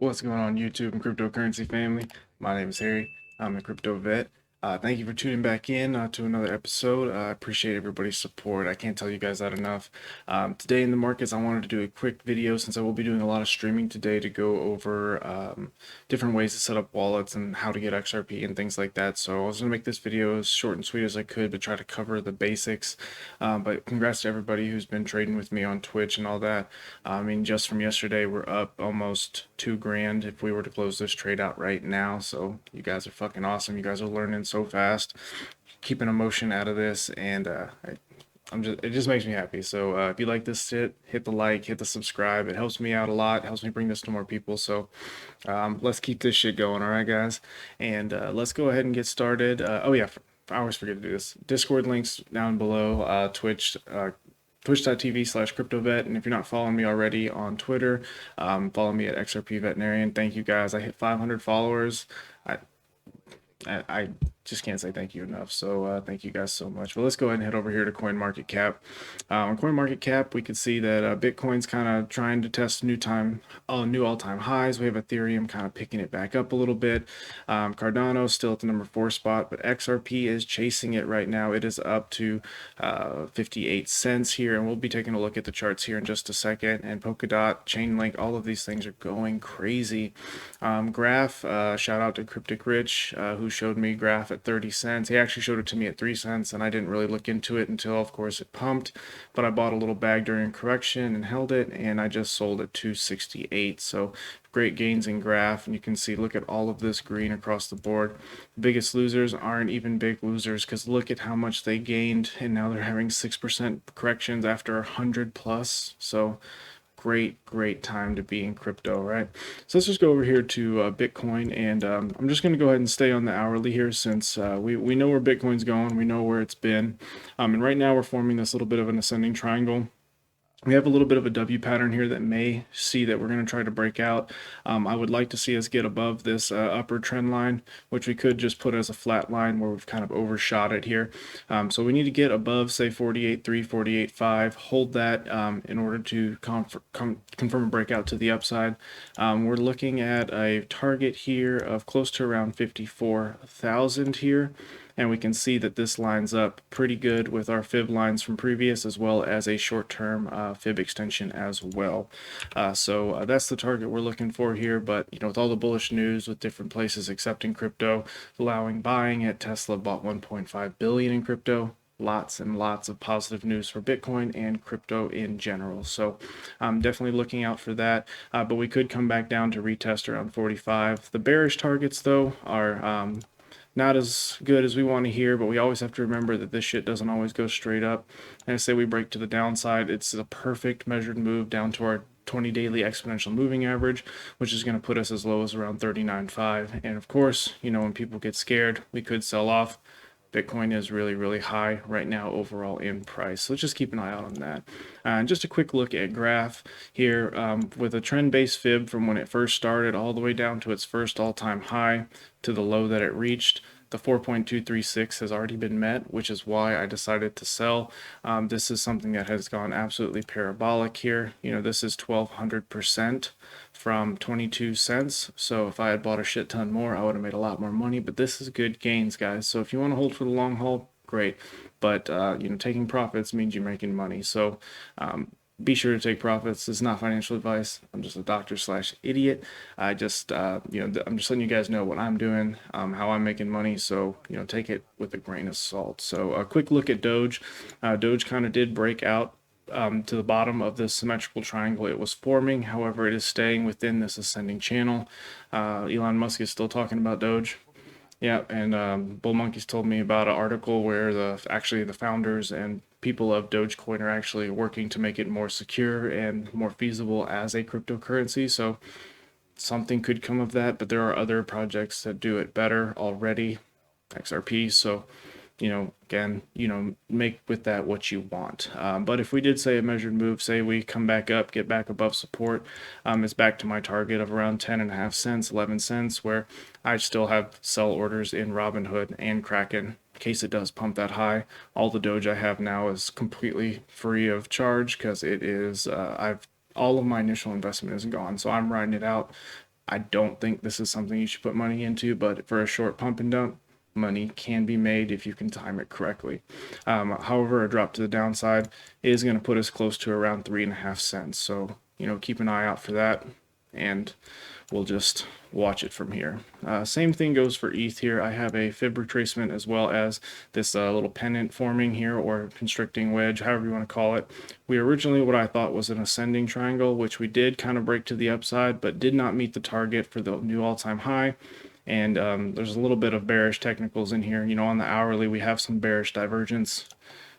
What's going on YouTube and cryptocurrency family? My name is Harry. I'm a crypto vet. Thank you for tuning back in to another episode. I appreciate everybody's support. I can't tell you guys that enough. Today in the markets, I wanted to do a quick video since I will be doing a lot of streaming today to go over different ways to set up wallets and how to get XRP and things like that. So I was going to make this video as short and sweet as I could, but try to cover the basics. But congrats to everybody who's been trading with me on Twitch and all that. I mean, just from yesterday, we're up almost 2 grand if we were to close this trade out right now. So you guys are fucking awesome. You guys are learning so fast, keeping emotion out of this, and it just makes me happy. So if you like this shit, hit the like, hit the subscribe. It helps me out a lot. It helps me bring this to more people. So let's keep this shit going, all right, guys? And let's go ahead and get started. Oh yeah, I always forget to do this. Discord links down below. Twitch. Twitch.tv/CryptoVet. And if you're not following me already on Twitter, follow me at XRP Veterinarian. Thank you guys. I hit 500 followers. I just can't say thank you enough. So thank you guys so much. But let's go ahead and head over here to CoinMarketCap. On CoinMarketCap, we can see that Bitcoin's kind of trying to test new all-time highs. We have Ethereum kind of picking it back up a little bit. Cardano's still at the number 4 spot, but XRP is chasing it right now. It is up to 58 cents here, and we'll be taking a look at the charts here in just a second. And Polkadot, Chainlink, all of these things are going crazy. Graph, shout out to Cryptic Rich, who showed me Graph at 30 cents. He actually showed it to me at 3 cents, and I didn't really look into it until, of course, it pumped. But I bought a little bag during correction and held it, and I just sold at 268. So great gains in Graph, and you can see, look at all of this green across the board. The biggest losers aren't even big losers, because look at how much they gained, and now they're having 6% corrections after 100 plus. So great time to be in crypto, right? So let's just go over here to Bitcoin, and I'm just going to go ahead and stay on the hourly here, since we know where Bitcoin's going, we know where it's been, and right now we're forming this little bit of an ascending triangle. We have a little bit of a W pattern here that may see that we're going to try to break out. I would like to see us get above this upper trend line, which we could just put as a flat line where we've kind of overshot it here. So we need to get above, say, 48.3, 48.5, hold that in order to confirm a breakout to the upside. We're looking at a target here of close to around 54,000 here. And we can see that this lines up pretty good with our fib lines from previous, as well as a short-term fib extension as well. So that's the target we're looking for here. But with all the bullish news with different places accepting crypto, allowing buying it, Tesla bought 1.5 billion in crypto. Lots and lots of positive news for Bitcoin and crypto in general. So I'm definitely looking out for that. But we could come back down to retest around 45. The bearish targets, though, are not as good as we want to hear, but we always have to remember that this shit doesn't always go straight up. And I say we break to the downside, it's a perfect measured move down to our 20 daily exponential moving average, which is going to put us as low as around 39.5. And of course, when people get scared, we could sell off. Bitcoin is really high right now overall in price. So let's just keep an eye out on that. And just a quick look at Graph here with a trend-based fib from when it first started all the way down to its first all-time high to the low that it reached. The 4.236 has already been met, which is why I decided to sell. This is something that has gone absolutely parabolic here. This is 1,200% from 22 cents. So if I had bought a shit ton more, I would have made a lot more money. But this is good gains, guys. So if you want to hold for the long haul, great. But taking profits means you're making money. So be sure to take profits. It's not financial advice. I'm just a doctor/idiot. I'm just letting you guys know what I'm doing, how I'm making money. So, take it with a grain of salt. So a quick look at Doge. Doge kind of did break out to the bottom of this symmetrical triangle it was forming. However, it is staying within this ascending channel. Elon Musk is still talking about Doge. Yeah, and Bull Monkeys told me about an article where the founders and people of Dogecoin are actually working to make it more secure and more feasible as a cryptocurrency. So something could come of that, but there are other projects that do it better already, XRP. So again, make with that what you want. But if we did say a measured move, say we come back up, get back above support, it's back to my target of around 10.5 cents, 11 cents, where I still have sell orders in Robinhood and Kraken in case it does pump that high. All the Doge I have now is completely free of charge because it is, all of my initial investment is gone. So I'm riding it out. I don't think this is something you should put money into, but for a short pump and dump, money can be made if you can time it correctly. However, a drop to the downside is going to put us close to around 3.5 cents. So, keep an eye out for that, and we'll just watch it from here. Same thing goes for ETH here. I have a fib retracement as well as this little pennant forming here, or constricting wedge, however you want to call it. We originally, what I thought was an ascending triangle, which we did kind of break to the upside, but did not meet the target for the new all-time high. And there's a little bit of bearish technicals in here. On the hourly, we have some bearish divergence,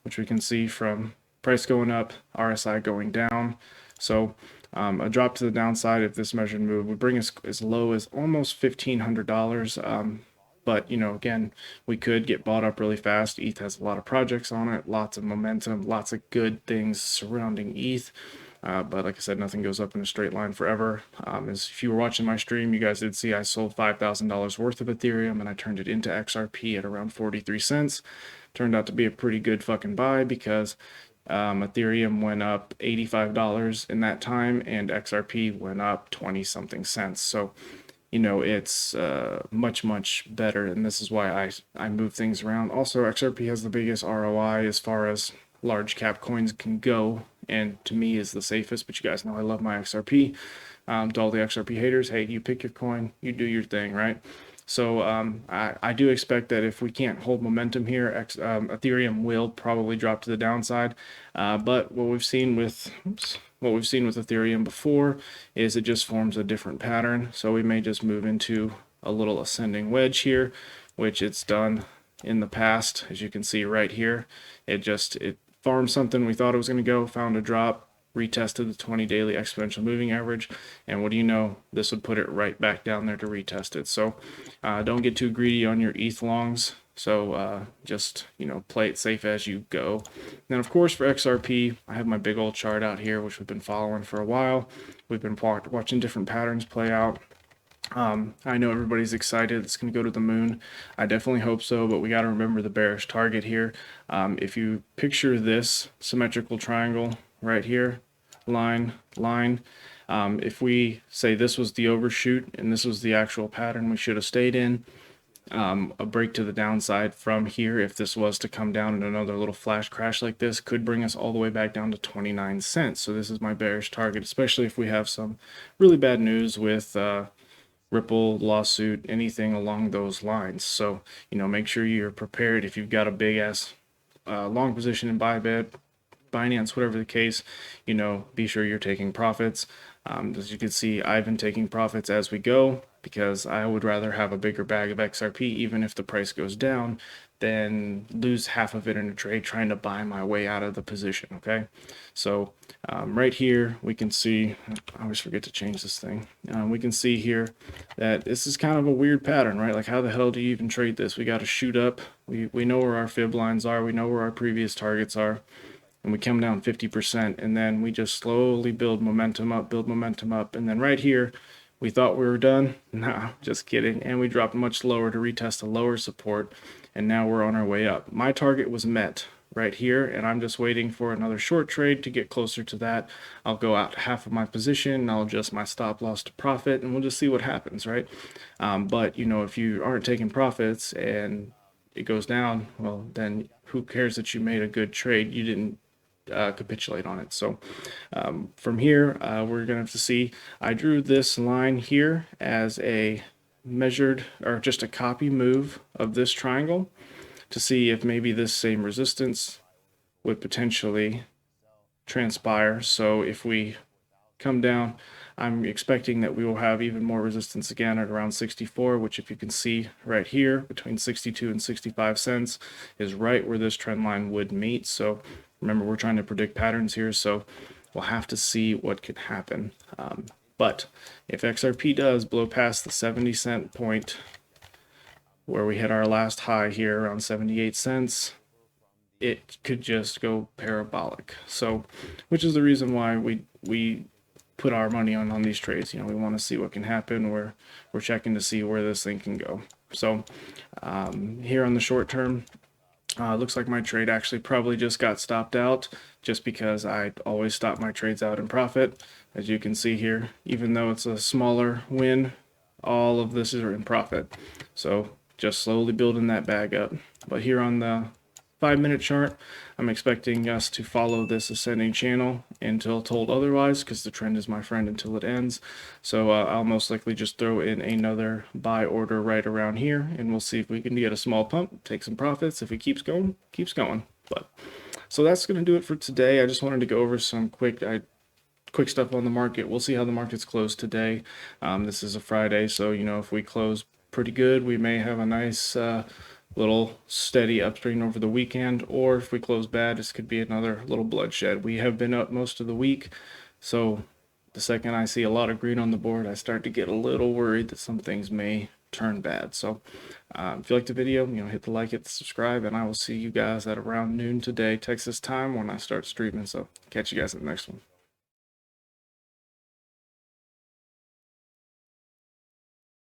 which we can see from price going up, RSI going down. So a drop to the downside if this measured move would bring us as low as almost $1,500. But, again, we could get bought up really fast. ETH has a lot of projects on it, lots of momentum, lots of good things surrounding ETH. But like I said, nothing goes up in a straight line forever. As if you were watching my stream, you guys did see I sold $5,000 worth of Ethereum and I turned it into XRP at around 43 cents. Turned out to be a pretty good fucking buy because Ethereum went up $85 in that time and XRP went up 20 something cents. So, it's much, much better. And this is why I move things around. Also, XRP has the biggest ROI as far as large cap coins can go, and to me is the safest. But you guys know I love my XRP. To all the XRP haters, hey, you pick your coin, you do your thing, right? So I do expect that if we can't hold momentum here, Ethereum will probably drop to the downside. But what we've seen with Ethereum before is it just forms a different pattern. So we may just move into a little ascending wedge here, which it's done in the past. As you can see right here, it farmed something we thought it was going to go, found a drop, retested the 20 daily exponential moving average, and what do you know, this would put it right back down there to retest it. So don't get too greedy on your ETH longs. So just play it safe as you go. Then of course for XRP, I have my big old chart out here, which we've been following for a while. We've been watching different patterns play out. I know everybody's excited it's going to go to the moon. I definitely hope so, but we got to remember the bearish target here. If you picture this symmetrical triangle right here, line, if we say this was the overshoot and this was the actual pattern we should have stayed in, a break to the downside from here, if this was to come down in another little flash crash like this, could bring us all the way back down to 29 cents. So this is my bearish target, especially if we have some really bad news with Ripple lawsuit, anything along those lines. So make sure you're prepared. If you've got a big ass long position in Bybit, Binance, whatever the case, be sure you're taking profits. As you can see, I've been taking profits as we go because I would rather have a bigger bag of XRP, even if the price goes down, than lose half of it in a trade trying to buy my way out of the position. Okay, so right here we can see, I always forget to change this thing. We can see here that this is kind of a weird pattern, right? Like, how the hell do you even trade this? We got to shoot up. We know where our fib lines are. We know where our previous targets are. And we come down 50%, and then we just slowly build momentum up, and then right here, we thought we were done. No, just kidding. And we dropped much lower to retest a lower support, and now we're on our way up. My target was met right here, and I'm just waiting for another short trade to get closer to that. I'll go out half of my position, I'll adjust my stop loss to profit, and we'll just see what happens, right? But if you aren't taking profits and it goes down, well, then who cares that you made a good trade? You didn't capitulate on it. So from here, we're gonna have to see. I drew this line here as a measured, or just a copy move of this triangle, to see if maybe this same resistance would potentially transpire. So if we come down, I'm expecting that we will have even more resistance again at around 64, which, if you can see right here, between 62 and 65 cents is right where this trend line would meet. So remember, we're trying to predict patterns here, so we'll have to see what could happen. But if XRP does blow past the 70-cent point, where we hit our last high here around 78 cents, it could just go parabolic. So, which is the reason why we put our money on these trades. We want to see what can happen. We're checking to see where this thing can go. So here on the short term, looks like my trade actually probably just got stopped out, just because I always stop my trades out in profit. As you can see here, even though it's a smaller win, all of this is in profit. So just slowly building that bag up. But here on the 5-minute chart, I'm expecting us to follow this ascending channel until told otherwise, because the trend is my friend until it ends. So I'll most likely just throw in another buy order right around here, and we'll see if we can get a small pump, take some profits. If it keeps going, keeps going. But so that's going to do it for today. I just wanted to go over some quick stuff on the market. We'll see how the market's closed today. This is a Friday, so if we close pretty good, we may have a nice little steady upstream over the weekend, or if we close bad, this could be another little bloodshed. We have been up most of the week, so the second I see a lot of green on the board, I start to get a little worried that some things may turn bad. So if you like the video, hit the like, hit the subscribe, and I will see you guys at around noon today, Texas time, when I start streaming. So catch you guys at the next one.